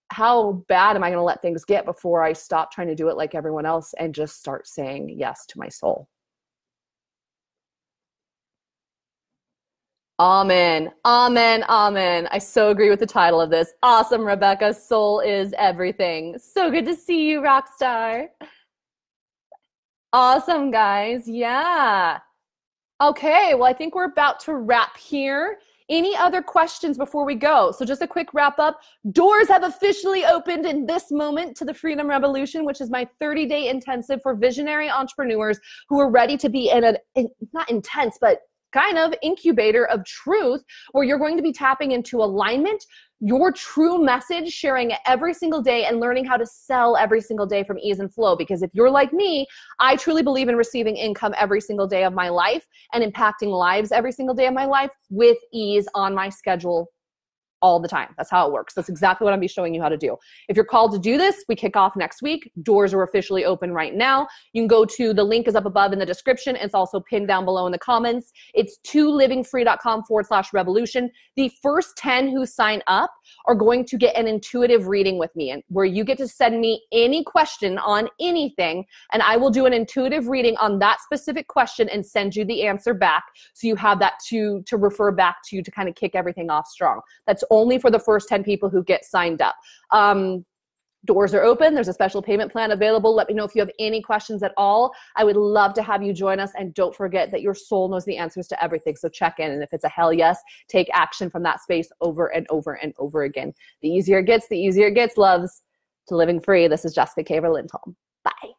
how bad am I going to let things get before I stop trying to do it like everyone else and just start saying yes to my soul? Amen. Amen. Amen. I so agree with the title of this. Awesome, Rebecca. Soul is everything. So good to see you, Rockstar. Awesome, guys. Yeah. Okay. Well, I think we're about to wrap here. Any other questions before we go? So just a quick wrap up. Doors have officially opened in this moment to the Freedom Revolution, which is my 30-day intensive for visionary entrepreneurs who are ready to be in a, not intense, but kind of incubator of truth, where you're going to be tapping into alignment, your true message, sharing it every single day, and learning how to sell every single day from ease and flow. Because if you're like me, I truly believe in receiving income every single day of my life and impacting lives every single day of my life with ease on my schedule all the time. That's how it works. That's exactly what I'm be showing you how to do. If you're called to do this, we kick off next week. Doors are officially open right now. You can go to, the link is up above in the description. It's also pinned down below in the comments. It's tolivingfree.com/revolution. The first 10 who sign up are going to get an intuitive reading with me, and where you get to send me any question on anything, and I will do an intuitive reading on that specific question and send you the answer back, so you have that to refer back to, to kind of kick everything off strong. That's only for the first 10 people who get signed up. Doors are open. There's a special payment plan available. Let me know if you have any questions at all. I would love to have you join us. And don't forget that your soul knows the answers to everything. So check in. And if it's a hell yes, take action from that space over and over and over again. The easier it gets, loves. To living free. This is Jessica Kaver Lindholm. Bye.